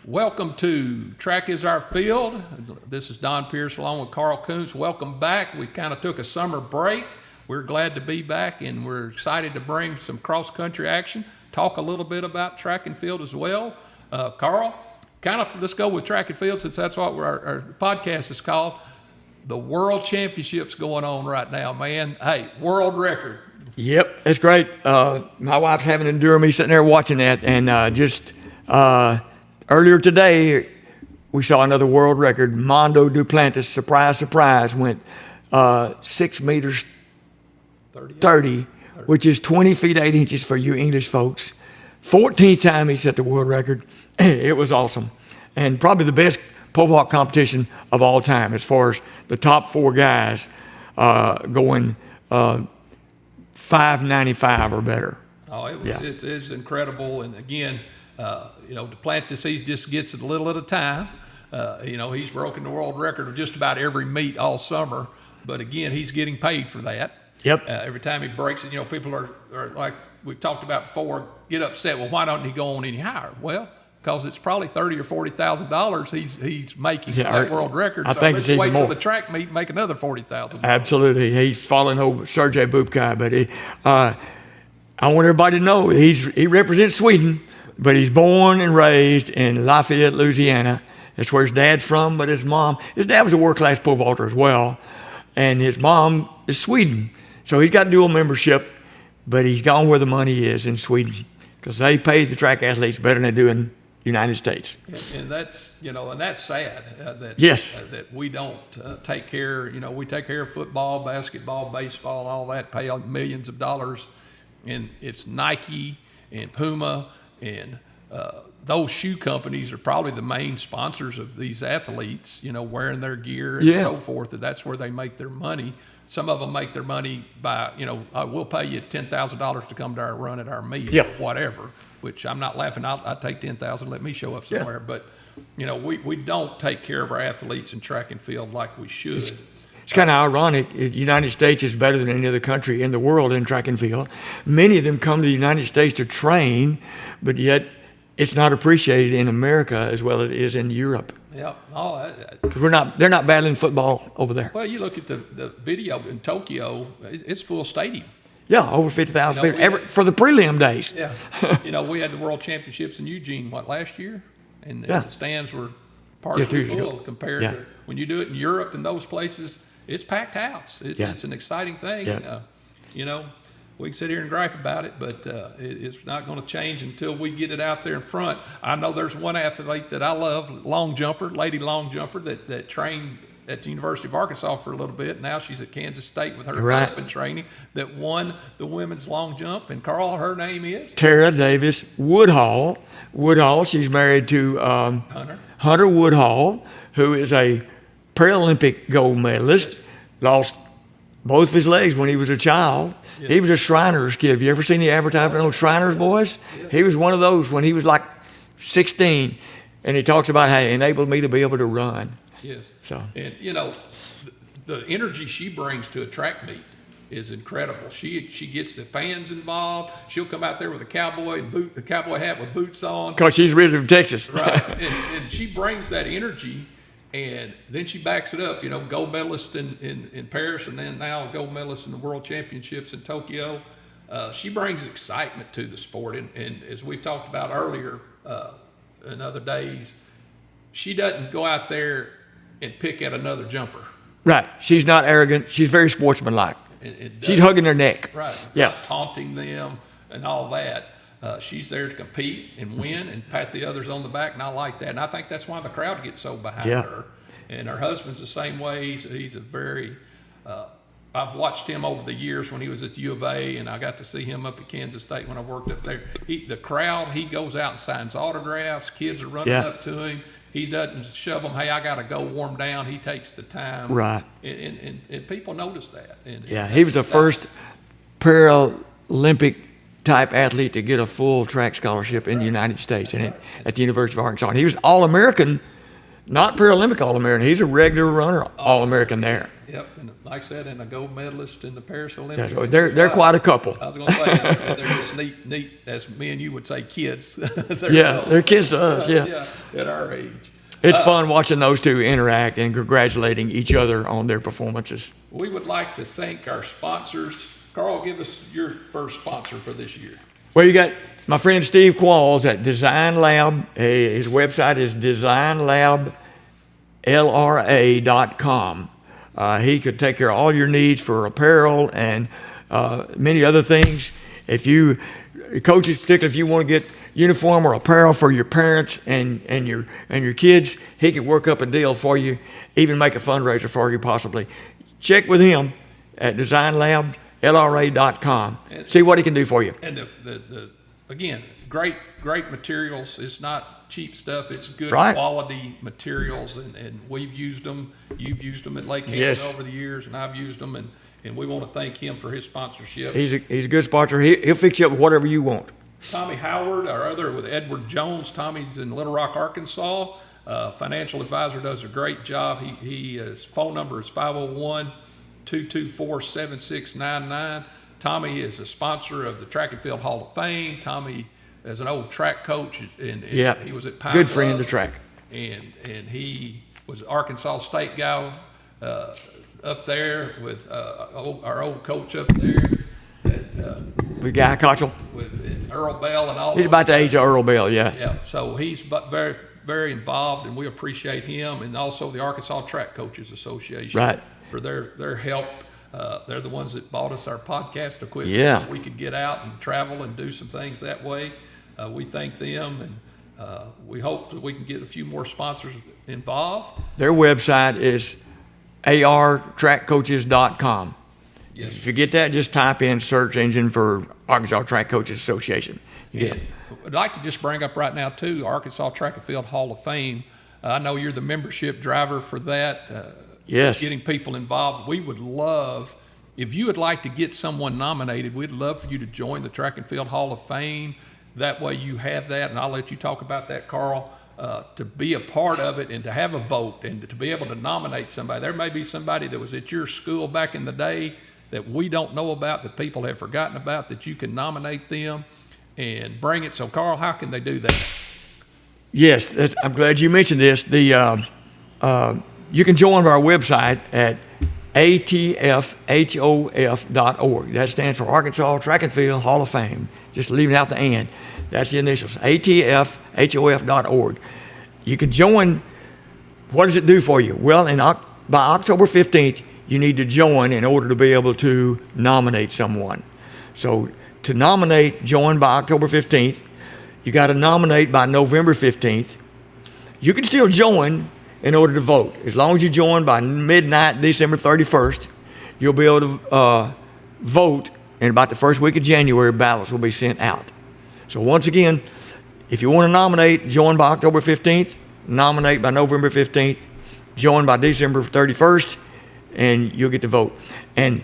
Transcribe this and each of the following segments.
Welcome to Track is Our Field. This is Don Pierce along with Carl Koontz. Welcome back. We kind of took a summer break. We're glad to be back, and we're excited to bring some cross-country action, talk a little bit about track and field as well. Carl, let's go with track and field since that's what our podcast is called. The World Championship's going on right now, man. Hey, world record. Yep, it's great. My wife's having to endure me sitting there watching that, and earlier today, we saw another world record. Mondo Duplantis, surprise, surprise, went 6 meters 30, which is 20 feet 8 inches for you English folks. 14th time he set the world record. It was awesome, and probably the best pole vault competition of all time as far as the top 4 guys going 595 or better. Oh, it's incredible, and again. Duplantis, he just gets it a little at a time. He's broken the world record of just about every meet all summer. But again, he's getting paid for that. Yep. Every time he breaks it, people are like we've talked about before, get upset. Well, why don't he go on any higher? Well, because it's probably $30,000 or $40,000 he's making for that world record. I think let's it's wait even more. till the track meet and make another $40,000. Absolutely, he's following over Sergei Bubka, but I want everybody to know he represents Sweden. But he's born and raised in Lafayette, Louisiana. That's where his dad's from, but his dad was a world-class pole vaulter as well, and his mom is Sweden. So he's got dual membership, but he's gone where the money is in Sweden because they pay the track athletes better than they do in the United States. And that's, and that's sad that that we don't take care. We take care of football, basketball, baseball, and all that, pay millions of dollars, and it's Nike and Puma. And those shoe companies are probably the main sponsors of these athletes, wearing their gear and so forth. That's where they make their money. Some of them make their money by, we'll pay you $10,000 to come to our run at our meet, or whatever, which I'm not laughing. I'll take $10,000, let me show up somewhere. But, we don't take care of our athletes in track and field like we should. It's kind of ironic. The United States is better than any other country in the world in track and field. Many of them come to the United States to train, but yet it's not appreciated in America as well as it is in Europe. Yeah, they're not battling football over there. Well, you look at the video in Tokyo; it's full stadium. Yeah, over 50,000 people for the prelim days. Yeah, we had the World Championships in Eugene last year, and the stands were partially full compared to when you do it in Europe and those places. It's packed house. It's an exciting thing. Yeah. We can sit here and gripe about it, but it's not going to change until we get it out there in front. I know there's one athlete that I love, lady long jumper, that trained at the University of Arkansas for a little bit. Now she's at Kansas State with her husband training, that won the women's long jump. And Carl, her name is? Tara Davis Woodhall. She's married to Hunter Woodhall, who is a Paralympic gold medalist, lost both of his legs when he was a child. Yes. He was a Shriners kid. Have you ever seen the advertisement on Shriners boys? Yes. He was one of those when he was like 16, and he talks about how he enabled me to be able to run. Yes. And the energy she brings to a track meet is incredible. She gets the fans involved. She'll come out there with a cowboy hat with boots on. Because she's originally from Texas. Right. and she brings that energy. And then she backs it up, gold medalist in Paris, and then now gold medalist in the World Championships in Tokyo. She brings excitement to the sport. And as we've talked about earlier in other days, she doesn't go out there and pick at another jumper. Right. She's not arrogant. She's very sportsmanlike. She's hugging their neck. Right. Yeah. Taunting them and all that. She's there to compete and win and pat the others on the back, and I like that. And I think that's why the crowd gets so behind her. And her husband's the same way. He's a very I've watched him over the years when he was at the U of A, and I got to see him up at Kansas State when I worked up there. The crowd, he goes out and signs autographs. Kids are running up to him. He doesn't shove them, hey, I got to go warm down. He takes the time. Right. And people notice that. He was the first Paralympic type athlete to get a full track scholarship in the United States and at the University of Arkansas. And he was All-American not Paralympic All-American. He's a regular runner All-American there. Yep, and like I said, and a gold medalist in the Paris Olympics. Yeah, so they're quite a couple. I was going to say, they're just neat, as me and you would say, kids. They're kids to us, yeah. At our age. It's fun watching those two interact and congratulating each other on their performances. We would like to thank our sponsors. Carl, give us your first sponsor for this year. Well, you got my friend Steve Qualls at Design Lab. His website is designlablra.com. He could take care of all your needs for apparel and many other things. If you, coaches, particularly if you want to get uniform or apparel for your parents and your kids, he could work up a deal for you, even make a fundraiser for you possibly. Check with him at designlablra.com. See what he can do for you. And the again, great materials. It's not cheap stuff. It's good quality materials, and we've used them. You've used them at Lake Hampton over the years, and I've used them, and we want to thank him for his sponsorship. He's a good sponsor. He'll fix you up with whatever you want. Tommy Howard, our other with Edward Jones. Tommy's in Little Rock, Arkansas. Financial advisor, does a great job. His phone number is 501-224-7699. Tommy is a sponsor of the Track and Field Hall of Fame. Tommy is an old track coach, and he was at Pine good Bluff, friend of the track. And he was an Arkansas State guy up there with our old coach up there. With Guy Cottrell. With Earl Bell and all. He's about the age of Earl Bell, yeah. Yeah, so he's very, very involved, and we appreciate him, and also the Arkansas Track Coaches Association for their help. They're the ones that bought us our podcast equipment so we could get out and travel and do some things that way. We thank them, and we hope that we can get a few more sponsors involved. Their website is artrackcoaches.com. Yes. If you get that, just type in search engine for Arkansas Track Coaches Association. I'd like to just bring up right now, too, Arkansas Track and Field Hall of Fame. I know you're the membership driver for that. Yes. Getting people involved. We would love, if you would like to get someone nominated, we'd love for you to join the Track and Field Hall of Fame. That way you have that, and I'll let you talk about that, Carl, to be a part of it and to have a vote and to be able to nominate somebody. There may be somebody that was at your school back in the day that we don't know about, that people have forgotten about, that you can nominate them and bring it. So, Carl, how can they do that? Yes, I'm glad you mentioned this. You can join our website at atfhof.org. That stands for Arkansas Track and Field Hall of Fame. Just leaving out the "and." That's the initials, atfhof.org. You can join. What does it do for you? Well, by October 15th, you need to join in order to be able to nominate someone. So to nominate, join by October 15th. You got to nominate by November 15th. You can still join in order to vote. As long as you join by midnight, December 31st, you'll be able to vote, and about the first week of January, ballots will be sent out. So once again, if you want to nominate, join by October 15th, nominate by November 15th, join by December 31st, and you'll get to vote. And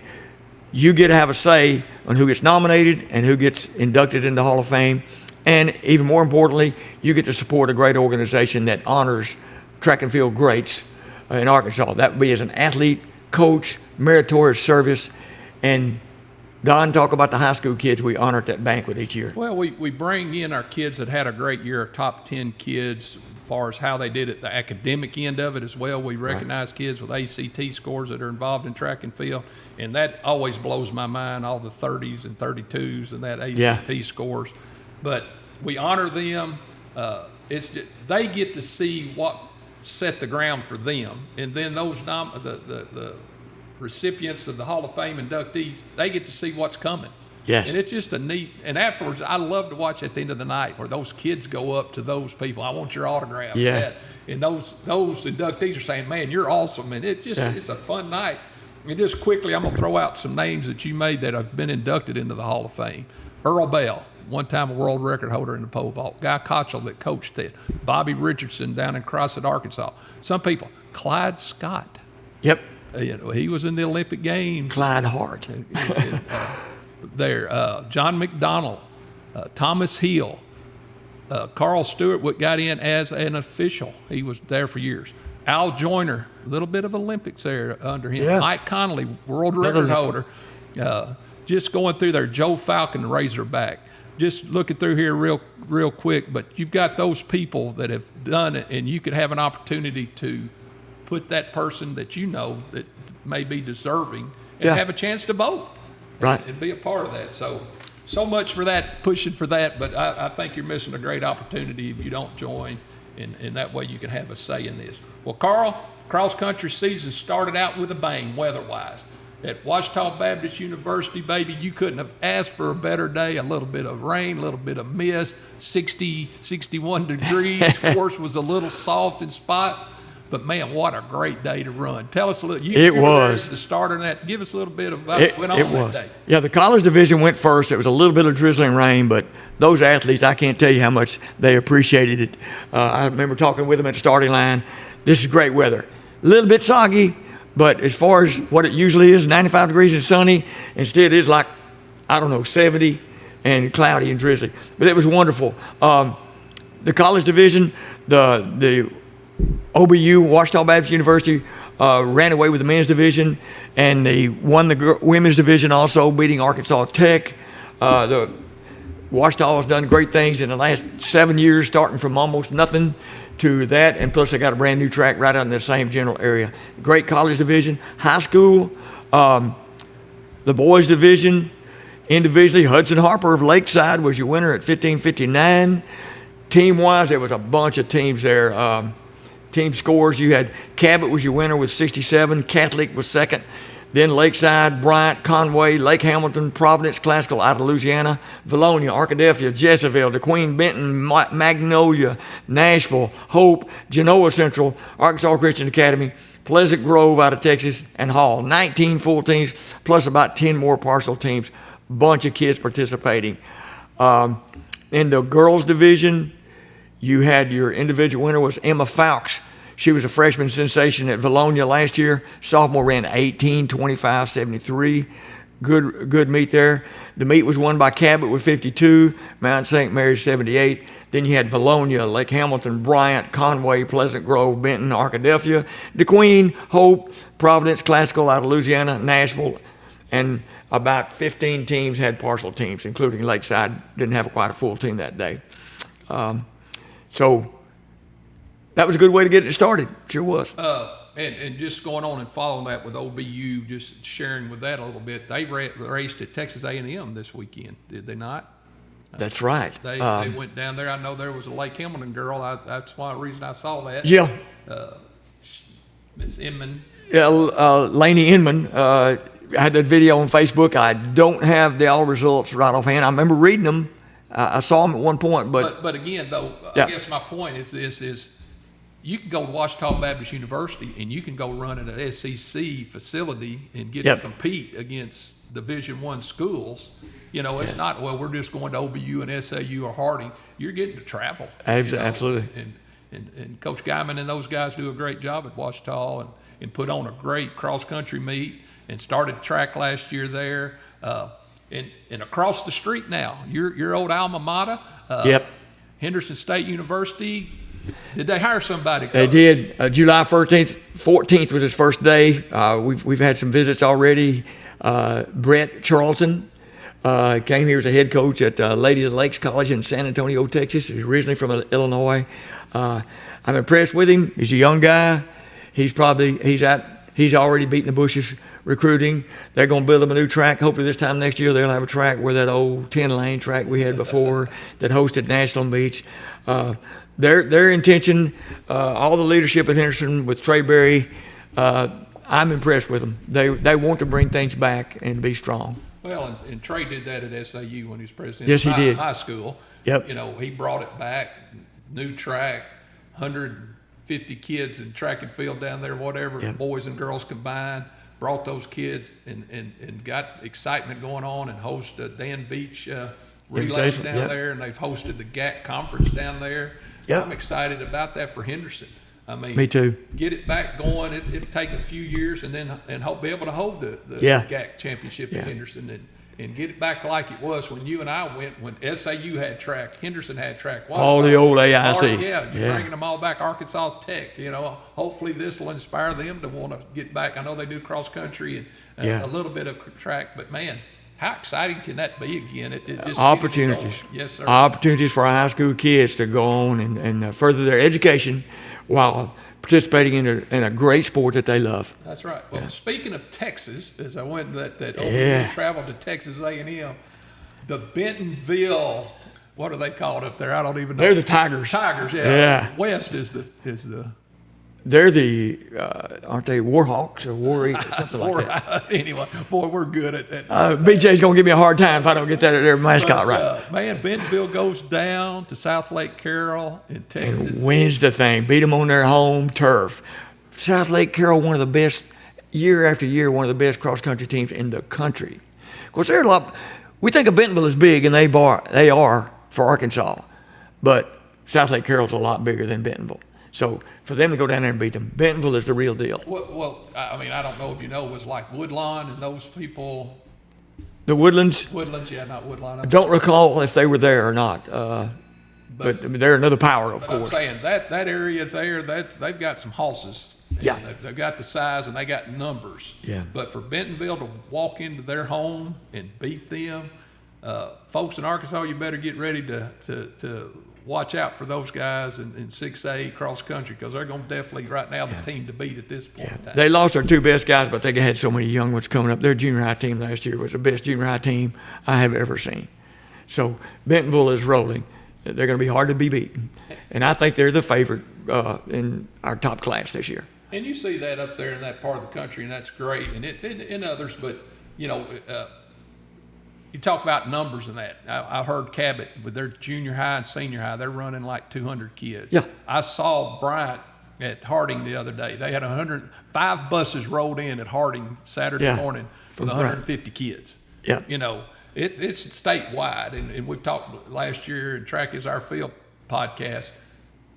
you get to have a say on who gets nominated and who gets inducted into the Hall of Fame. And even more importantly, you get to support a great organization that honors track and field greats in Arkansas. That would be as an athlete, coach, meritorious service. And Don, talk about the high school kids we honor at that banquet each year. Well, we bring in our kids that had a great year, top 10 kids, as far as how they did it, the academic end of it as well. We recognize kids with ACT scores that are involved in track and field, and that always blows my mind, all the 30s and 32s and that ACT scores. But we honor them. They get to see what set the ground for them, and then those the recipients of the Hall of Fame inductees, they get to see what's coming. Yes. And it's just a neat, and afterwards, I love to watch at the end of the night where those kids go up to those people. I want your autograph. Yeah. And those inductees are saying, man, you're awesome. And it's a fun night. And just quickly, I'm going to throw out some names that you made that have been inducted into the Hall of Fame. Earl Bell, one-time a world record holder in the pole vault. Guy Cottrell that coached it. Bobby Richardson down in Crossett, Arkansas. Some people. Clyde Scott. Yep. He was in the Olympic Games. Clyde Hart. John McDonald, Thomas Hill, Carl Stewart got in as an official. He was there for years. Al Joyner, a little bit of Olympics there under him. Yeah. Mike Connolly, world record holder. Just going through there. Joe Falcon, Razorback. Just looking through here real quick. But you've got those people that have done it, and you could have an opportunity to put that person that you know that may be deserving and have a chance to vote. Right. And be a part of that. So much for that, pushing for that, but I think you're missing a great opportunity if you don't join, and that way you can have a say in this. Well, Carl, cross-country season started out with a bang weather-wise. At Ouachita Baptist University, baby, you couldn't have asked for a better day. A little bit of rain, a little bit of mist, 60, 61 degrees. Course was a little soft in spots. But, man, what a great day to run. Tell us a little. You were there at the start of that. Give us a little bit of what went on that day. Yeah, the college division went first. It was a little bit of drizzling rain, but those athletes, I can't tell you how much they appreciated it. I remember talking with them at the starting line. This is great weather. A little bit soggy, but as far as what it usually is, 95 degrees and sunny, instead it's like, 70 and cloudy and drizzly. But it was wonderful. The college division, the OBU, Ouachita Baptist University, ran away with the men's division, and they won the women's division also, beating Arkansas Tech. The Ouachita has done great things in the last 7 years, starting from almost nothing to that, and plus they got a brand new track right out in the same general area. Great college division. High school, the boys division, individually, Hudson Harper of Lakeside was your winner at 1559. Team-wise, there was a bunch of teams there. Team scores, you had Cabot was your winner with 67, Catholic was second, then Lakeside, Bryant, Conway, Lake Hamilton, Providence Classical out of Louisiana, Valonia, Arkadelphia, Jezebel, DeQueen, Benton, Magnolia, Nashville, Hope, Genoa Central, Arkansas Christian Academy, Pleasant Grove out of Texas, and Hall. 19 full teams plus about 10 more partial teams. Bunch of kids participating. In the girls division, you had your individual winner was Emma Fowkes. She was a freshman sensation at Valonia last year. Sophomore ran 18, 25, 73. Good meet there. The meet was won by Cabot with 52, Mount St. Mary's 78. Then you had Valonia, Lake Hamilton, Bryant, Conway, Pleasant Grove, Benton, Arkadelphia, DeQueen, Hope, Providence Classical out of Louisiana, Nashville, and about 15 teams had partial teams, including Lakeside. Didn't have quite a full team that day. So that was a good way to get it started. Sure was. And just going on and following that with OBU, just sharing with that a little bit, they raced at Texas A&M this weekend, did they not? That's right. They went down there. I know there was a Lake Hamilton girl. That's the reason I saw that. Yeah. Miss Inman. Yeah, Laney Inman. I had that video on Facebook. I don't have the all results right offhand. I remember reading them. I saw them at one point, but again, though, I guess my point is this: is you can go to Ouachita Baptist University and you can go run at an SEC facility and get to compete against Division I schools. It's not, well, we're just going to OBU and SAU or Harding. You're getting to travel. Absolutely. And Coach Guyman and those guys do a great job at Ouachita and put on a great cross-country meet and started track last year there. And across the street now, your old alma mater, Henderson State University. Did they hire somebody? They did. July 14th was his first day. We've had some visits already. Brett Charlton came here as a head coach at Lady of the Lakes College in San Antonio, Texas. He's originally from Illinois. I'm impressed with him. He's a young guy. He's already beaten the bushes recruiting. They're going to build him a new track. Hopefully this time next year they'll have a track where that old 10-lane track we had before that hosted national meets. Their intention, all the leadership at Henderson with Trey Berry, I'm impressed with them. They want to bring things back and be strong. Well, and Trey did that at SAU when he was president yes, he did. High school. Yep. He brought it back, new track, 150 kids in track and field down there, whatever, boys and girls combined. Brought those kids and got excitement going on and hosted Dan Veach relays down there, and they've hosted the GAC conference down there. Yep. I'm excited about that for Henderson. I mean, me too. Get it back going. It'll take a few years and hope be able to hold the GAC championship at Henderson and get it back like it was when you and I went, when SAU had track, Henderson had track. All the old AIC. Yeah, you're bringing them all back. Arkansas Tech, hopefully this will inspire them to want to get back. I know they do cross country and a little bit of track, but man, how exciting can that be again? It just opportunities. Yes, sir. Opportunities for our high school kids to go on and further their education while participating in a great sport that they love. That's right. Well, speaking of Texas, as I went traveled to Texas A&M, the Bentonville, what are they called up there? I don't even know. They're the Tigers. Tigers, Yeah. West is the. They're the aren't they Warhawks or War Eagles, something like that. Anyway, boy, we're good at that. BJ's gonna give me a hard time if I don't get their mascot right. Man, Bentonville goes down to South Lake Carroll in Texas And wins the thing. Beat them on their home turf. South Lake Carroll, one of the best, year after year, one of the best cross country teams in the country. Of course, they're a lot. We think of Bentonville as big, and they are for Arkansas, but South Lake Carroll's a lot bigger than Bentonville. So for them to go down there and beat them, Bentonville is the real deal. Well, I mean, I don't know if you know, it was like Woodlawn and those people. The Woodlands? Woodlands, yeah, not Woodlawn. I don't recall if they were there or not, but they're another power, of course. I'm saying that area there, they've got some horses. Yeah. They've got the size and they got numbers. Yeah. But for Bentonville to walk into their home and beat them, folks in Arkansas, you better get ready to watch out for those guys in 6A cross country, because they're going to definitely right now the team to beat at this point in time. They lost their two best guys, but they had so many young ones coming up. Their junior high team last year was the best junior high team I have ever seen. So Bentonville is rolling. They're going to be hard to be beaten. And I think they're the favorite in our top class this year. And you see that up there in that part of the country, and that's great. And in others, but, you talk about numbers and that. I heard Cabot with their junior high and senior high, they're running like 200 kids. Yeah. I saw Bryant at Harding the other day. They had 5 buses rolled in at Harding Saturday morning with 150 kids. Yeah. It's statewide, and we've talked last year, and Track is Our Field podcast.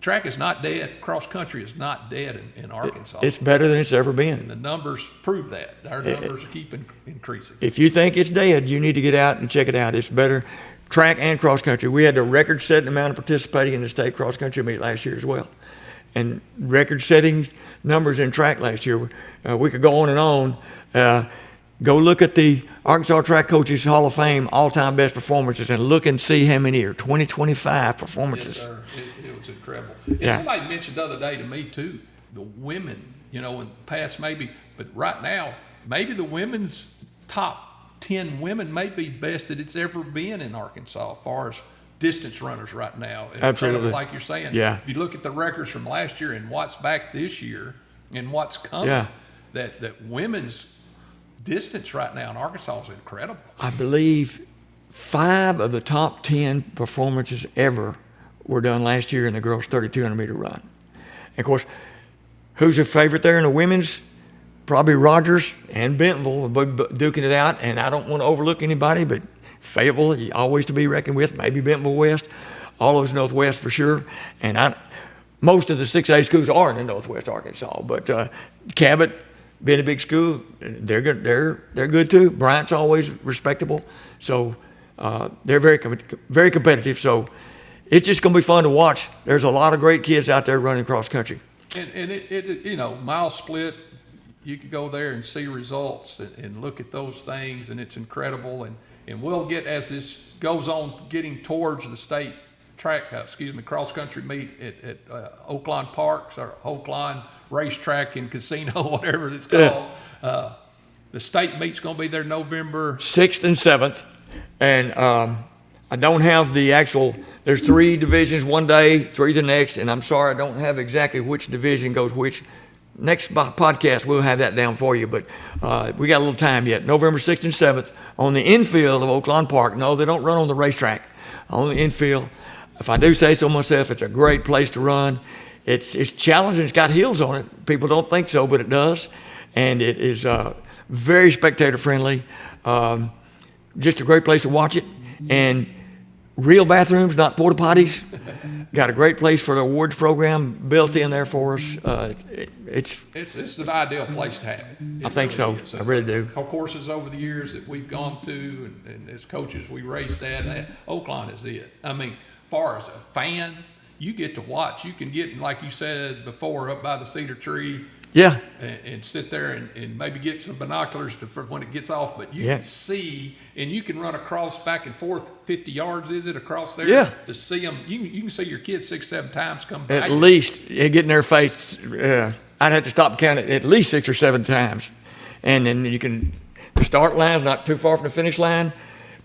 Track is not dead. Cross country is not dead in Arkansas. It's better than it's ever been. And the numbers prove that. Our numbers keep increasing. If you think it's dead, you need to get out and check it out. It's better. Track and cross country. We had the record-setting amount of participating in the state cross country meet last year as well. And record-setting numbers in track last year. We could go on and on. Go look at the Arkansas Track Coaches Hall of Fame all-time best performances and look and see how many are 25 performances. Yes, sir. It was incredible. And somebody mentioned the other day to me, too, the women, in the past maybe, but right now, maybe the women's top 10 women may be best that it's ever been in Arkansas as far as distance runners right now. Absolutely. Like you're saying. Yeah. If you look at the records from last year and what's back this year and what's coming, that women's distance right now in Arkansas is incredible. I believe 5 of the top 10 performances ever were done last year in the girls' 3,200 meter run. And of course, who's the favorite there in the women's? Probably Rogers and Bentonville duking it out. And I don't want to overlook anybody, but Fayetteville always to be reckoned with. Maybe Bentonville West, all those Northwest for sure. And most of the 6A schools are in the Northwest Arkansas, but Cabot, being a big school, they're good. They're good too. Bryant's always respectable, so they're very competitive. So it's just going to be fun to watch. There's a lot of great kids out there running cross country. And it mile split, you could go there and see results and look at those things, and it's incredible. And we'll get, as this goes on, getting towards the state cross country meet at Oaklawn Parks or Oaklawn Racetrack and Casino, whatever it's called. The state meet's going to be there November 6th and 7th, and I don't have the actual. There's 3 divisions one day, 3 the next, and I'm sorry I don't have exactly which division goes which. Next podcast we'll have that down for you, but we got a little time yet. November 6th and 7th on the infield of Oaklawn Park. No, they don't run on the racetrack. On the infield. If I do say so myself, it's a great place to run. It's challenging. It's got hills on it. People don't think so, but it does. And it is very spectator friendly. Just a great place to watch it. And real bathrooms, not porta potties. Got a great place for the awards program built in there for us. It's an ideal place to have it. I think so. Is. I really do. Our courses over the years that we've gone to, and as coaches we raced at, Oakland is it. I mean, far as a fan, you get to watch. You can get, like you said before, up by the cedar tree. Yeah. And sit there and maybe get some binoculars for when it gets off. But you can see, and you can run across back and forth 50 yards, is it, across there? Yeah. To see them. You can see your kids 6-7 times come back. At least get in their face. I'd have to stop counting at least 6 or 7 times. And then you can, the start line's not too far from the finish line.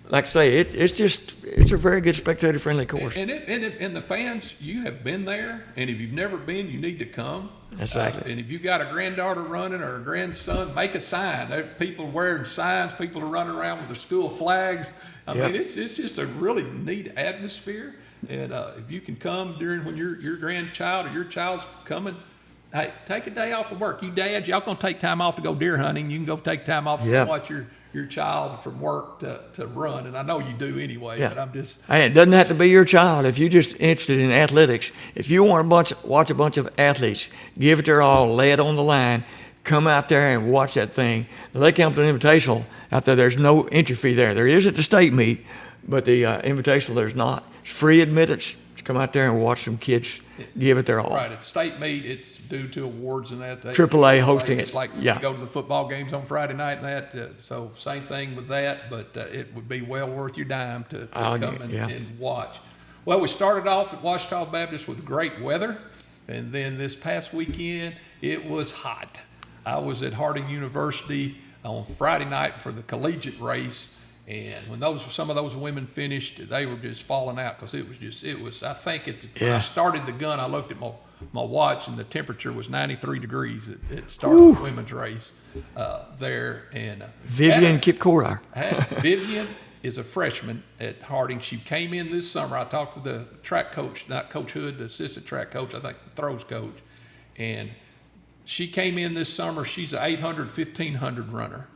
Like I say, it's a very good spectator-friendly course. And the fans, you have been there, and if you've never been, you need to come. Exactly. And if you've got a granddaughter running or a grandson, make a sign. There are people wearing signs, people are running around with their school flags. I mean, it's just a really neat atmosphere. And if you can come during when your grandchild or your child's coming, hey, take a day off of work. You dads, y'all gonna take time off to go deer hunting. You can go take time off to watch your child from work to run, and I know you do anyway. But I'm just. Hey, it doesn't have to be your child. If you're just interested in athletics, if you want to watch a bunch of athletes, give it their all, lay it on the line, come out there and watch that thing. The Lake Hamilton Invitational out there, there's no entry fee there. There is at the state meet, but the Invitational there's not. It's free admittance to come out there and watch some kids give it their all. Right, at state meet, it's due to awards and that. AAA hosting it's it. like you go to the football games on Friday night and that. So same thing with that, but it would be well worth your dime to come and watch. Well, we started off at Ouachita Baptist with great weather, and then this past weekend it was hot. I was at Harding University on Friday night for the collegiate race. And when some of those women finished, they were just falling out because it was. I think when I started the gun, I looked at my watch and the temperature was 93 degrees. It started the women's race there. And Vivian Kipkorar. Vivian is a freshman at Harding. She came in this summer. I talked with the track coach, not Coach Hood, the assistant track coach, I think the throws coach. And she came in this summer. She's an 800, 1500 runner.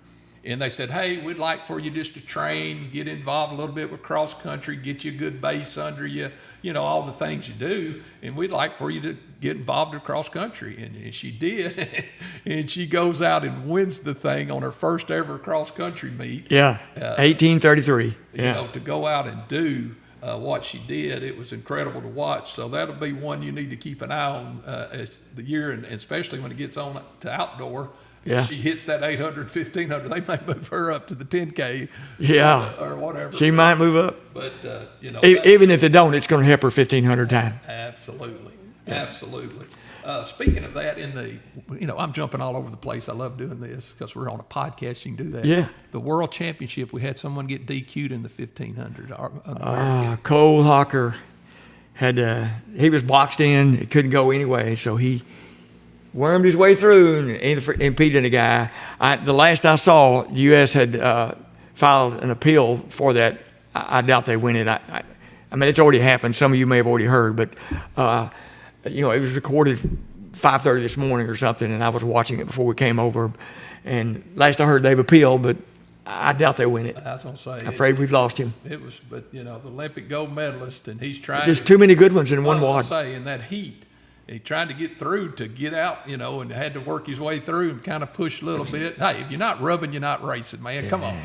And they said, hey, we'd like for you just to train, get involved a little bit with cross country, get you a good base under you, all the things you do. And we'd like for you to get involved in cross country. And she did. And she goes out and wins the thing on her first ever cross country meet. 1833. To go out and do what she did, it was incredible to watch. So that'll be one you need to keep an eye on as the year, and especially when it gets on to outdoor. Yeah. She hits that 800, 1500. They may move her up to the 10K. Or whatever. She might move up. But, even if they don't, it's going to help her 1,500 times. Absolutely. Absolutely. Speaking of that, I'm jumping all over the place. I love doing this because we're on a podcast. You can do that. Yeah. The World Championship, we had someone get DQ'd in the 1500. Cole Hawker he was boxed in. He couldn't go anyway, so he wormed his way through and impeded a guy. The last I saw, the U.S. had filed an appeal for that. I doubt they win it. I mean, it's already happened. Some of you may have already heard, but it was recorded 5:30 this morning or something, and I was watching it before we came over. And last I heard, they've appealed, but I doubt they win it. I was going to say. I'm afraid we've lost him. But the Olympic gold medalist, and he's trying. There's too many good ones in one wad. In that heat. He tried to get through to get out, and had to work his way through and kind of push a little bit. Hey, if you're not rubbing, you're not racing, man. Come on.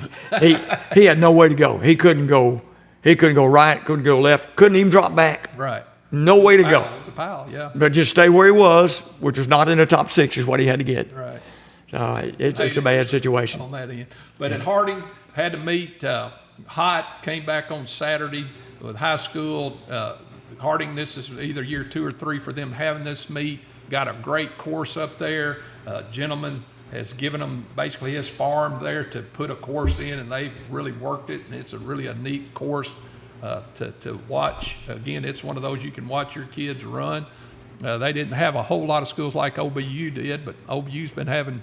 He had no way to go. He couldn't go right, couldn't go left, couldn't even drop back. Right. No way to go. It was a pile, yeah. But just stay where he was, which was not in the top 6 is what he had to get. Right. It's a bad situation. On that end. But at Harding, had to meet hot, came back on Saturday with high school. Harding, this is either year 2 or 3 for them having this meet. Got a great course up there. Gentleman has given them basically his farm there to put a course in, and they've really worked it, and it's a neat course to watch. Again, it's one of those you can watch your kids run. They didn't have a whole lot of schools like OBU did, but OBU's been having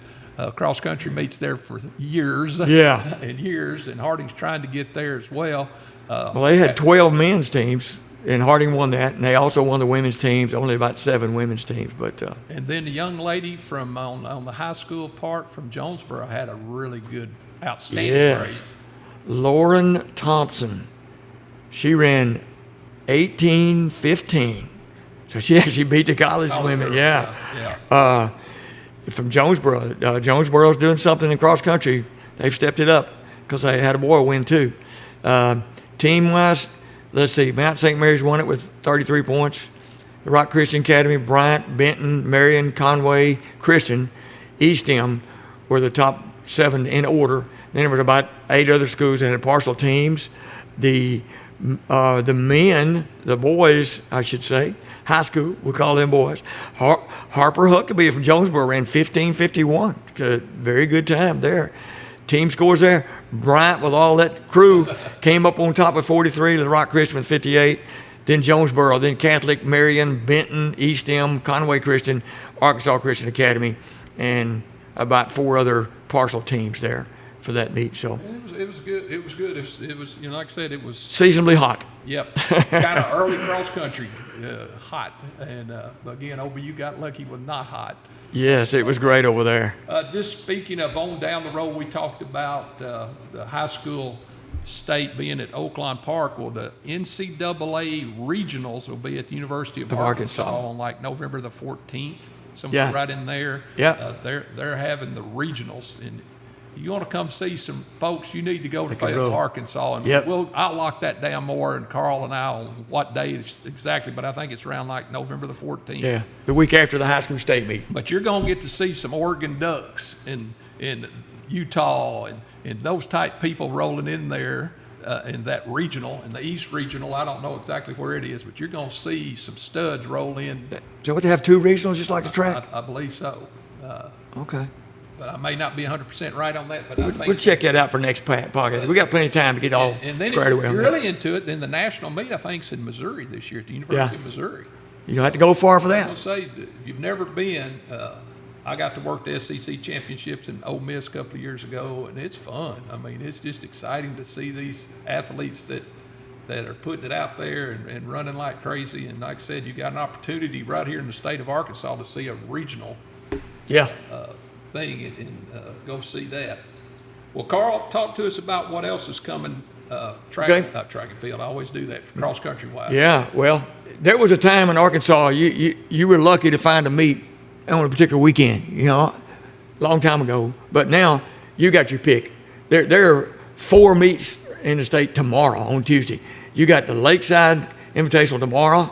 cross-country meets there for years. Yeah. And years, and Harding's trying to get there as well. They had 12 men's teams. And Harding won that, and they also won the women's teams. Only about 7 women's teams, but. And then the young lady from on the high school part from Jonesboro had a really good, outstanding race. Lauren Thompson. She ran 18:15. So she actually beat the college women. girls, Yeah. From Jonesboro. Jonesboro's doing something in cross country. They've stepped it up because they had a boy win too. Team-wise, let's see. Mount St. Mary's won it with 33 points. The Rock Christian Academy, Bryant, Benton, Marion, Conway, Christian, East End were the top 7 in order. Then there was about 8 other schools that had partial teams. The men, the boys, I should say, high school, we call them boys. Harper Huckabee from Jonesboro ran 15:51. A very good time there. Team scores there. Bryant, with all that crew, came up on top with 43. The Rock Christian with 58. Then Jonesboro, then Catholic, Marion, Benton, East End, Conway Christian, Arkansas Christian Academy, and about 4 other partial teams there for that meet. So it was good. It was good. It was, like I said, it was seasonably hot. Yep, kind of early cross country, hot, and again, OBU got lucky with not hot. Yes, it was great over there. Just speaking of on down the road, we talked about the high school state being at Oaklawn Park. Well, the NCAA regionals will be at the University of Arkansas on like November the 14th. Somewhere right in there. Yeah. They're having the regionals, and you want to come see some folks, you need to go to Fayetteville, Arkansas, and I'll lock that down more, and Carl and I on what day exactly, but I think it's around like November the 14th. Yeah, the week after the high school state meet. But you're going to get to see some Oregon Ducks in Utah and those type people rolling in there in that regional, in the East Regional. I don't know exactly where it is, but you're going to see some studs roll in. So what, they have 2 regionals just like the track? I believe so. Okay. But I may not be 100% right on that. But I think we'll check that out for next podcast. We got plenty of time to get all squared away on that. If you're really into it, then the national meet, I think, is in Missouri this year at the University of Missouri. You don't have to go far for that. I'll say, if you've never been, I got to work the SEC championships in Ole Miss a couple of years ago, and it's fun. I mean, it's just exciting to see these athletes that are putting it out there and running like crazy. And like I said, you got an opportunity right here in the state of Arkansas to see a regional thing and go see that. Well, Carl, talk to us about what else is coming track and field. I always do that, cross country wise. Yeah, well, there was a time in Arkansas you were lucky to find a meet on a particular weekend, long time ago. But now you got your pick. There are 4 meets in the state tomorrow on Tuesday. You got the Lakeside Invitational tomorrow.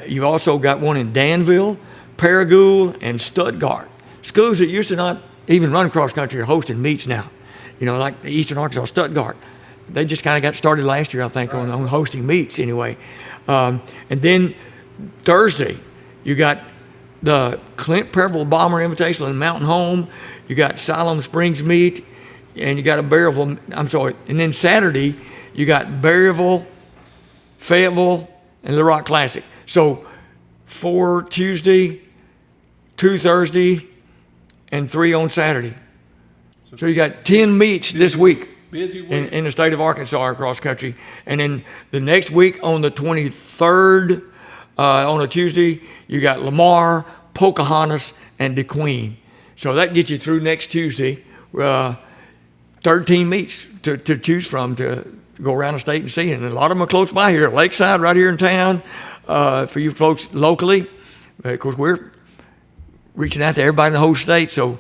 You've also got one in Danville, Paragould, and Stuttgart. Schools that used to not even run cross country are hosting meets now. Like the Eastern Arkansas, Stuttgart. They just kind of got started last year, I think, on hosting meets anyway. And then Thursday, you got the Clint Perville Bomber Invitational in Mountain Home. You got Siloam Springs meet, and you got a Berryville. And then Saturday, you got Berryville, Fayetteville, and the Rock Classic. So 4 Tuesday, 2 Thursday, and 3 on Saturday. So you got 10 meets this week. Busy week. In the state of Arkansas across country. And then the next week on the 23rd, on a Tuesday, you got Lamar, Pocahontas, and DeQueen. So that gets you through next Tuesday. 13 meets to choose from to go around the state and see. And a lot of them are close by here. Lakeside, right here in town. For you folks locally, of course, we're reaching out to everybody in the whole state. So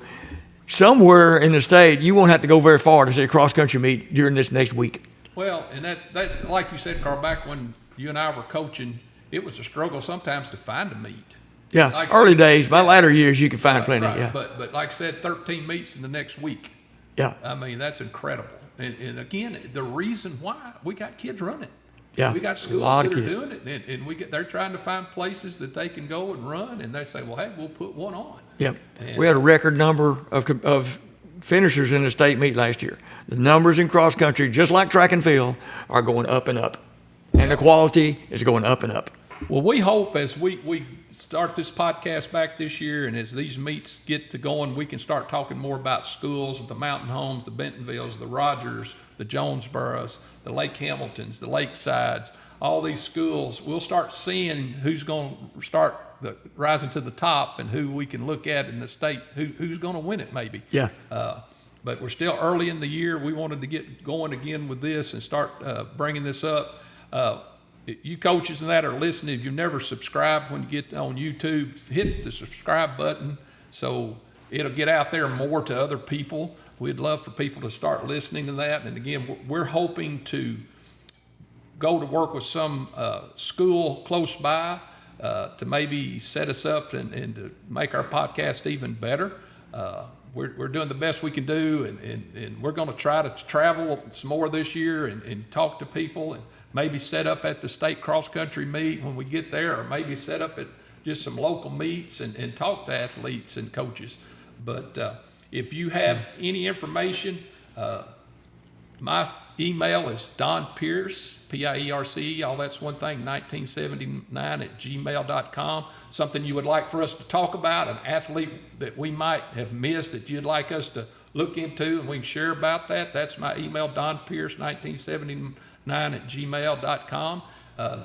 somewhere in the state, you won't have to go very far to see a cross-country meet during this next week. Well, and that's like you said, Carl, back when you and I were coaching, it was a struggle sometimes to find a meet. Yeah, like early days. My latter years, you can find plenty. Right. Yeah, but like I said, 13 meets in the next week. Yeah, I mean, that's incredible. And again, the reason why, we got kids running. Yeah, we got schools that are doing it, and they're trying to find places that they can go and run, and they say, well, hey, we'll put one on. Yep. We had a record number of finishers in the state meet last year. The numbers in cross country, just like track and field, are going up and up, and the quality is going up and up. Well, we hope as we start this podcast back this year, and as these meets get to going, we can start talking more about schools, the Mountain Homes, the Bentonvilles, the Rogers, the Jonesboroughs, the Lake Hamiltons, the Lakesides, all these schools. We'll start seeing who's going to start rising to the top and who we can look at in the state, who's going to win it maybe. Yeah. but we're still early in the year. We wanted to get going again with this and start bringing this up. You coaches and that are listening, if you've never subscribed, when you get on YouTube, hit the subscribe button so it'll get out there more to other people. We'd love for people to start listening to that. And again, we're hoping to go to work with some school close by to maybe set us up and to make our podcast even better. We're doing the best we can do, and we're going to try to travel some more this year and talk to people, and maybe set up at the state cross-country meet when we get there, or maybe set up at just some local meets and talk to athletes and coaches. But if you have any information, my email is Don Pierce, Pierce, all that's one thing, 1979 at gmail.com. Something you would like for us to talk about, an athlete that we might have missed that you'd like us to look into and we can share about that. That's my email, Don Pierce, 1979 at gmail.com.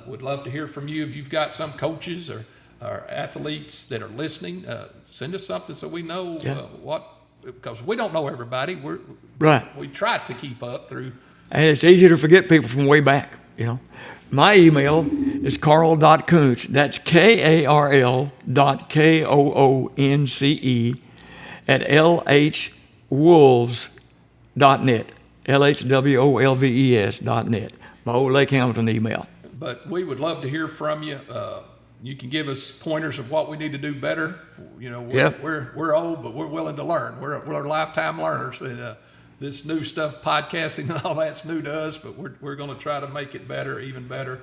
Would love to hear from you. If you've got some coaches or athletes that are listening, send us something so we know because we don't know everybody. We try to keep up through. And it's easy to forget people from way back, you know. My email is Karl.Koonce. That's KARL.KOONCE at LHWolves.net. LHWOLVES.net. My old Lake Hamilton email. But we would love to hear from you. You can give us pointers of what we need to do better. You know, we're old, but we're willing to learn. We're lifetime learners. And this new stuff, podcasting and all that's new to us, but we're going to try to make it better, even better.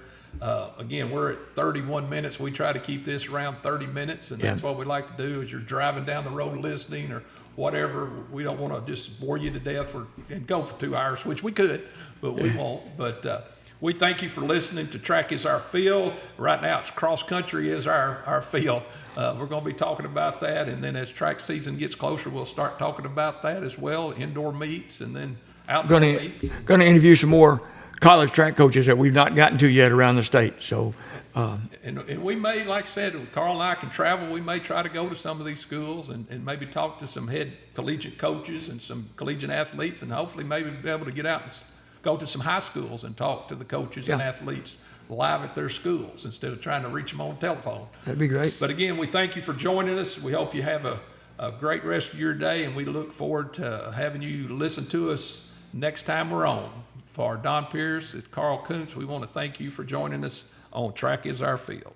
Again, we're at 31 minutes. We try to keep this around 30 minutes, and that's what we like to do. As you're driving down the road listening or whatever, we don't want to just bore you to death and go for 2 hours, which we could, but we won't. But we thank you for listening to Track is Our Field. Right now, it's cross country is our field. We're going to be talking about that, and then as track season gets closer, we'll start talking about that as well, indoor meets and then outdoor meets. Going to interview some more college track coaches that we've not gotten to yet around the state. So, and we may, like I said, Karl and I can travel. We may try to go to some of these schools and maybe talk to some head collegiate coaches and some collegiate athletes, and hopefully maybe be able to get out and go to some high schools and talk to the coaches and athletes live at their schools instead of trying to reach them on telephone. That'd be great. But again, we thank you for joining us. We hope you have a great rest of your day, and we look forward to having you listen to us next time we're on. For Don Pierce and Karl Koonce, we want to thank you for joining us on Track is Our Field.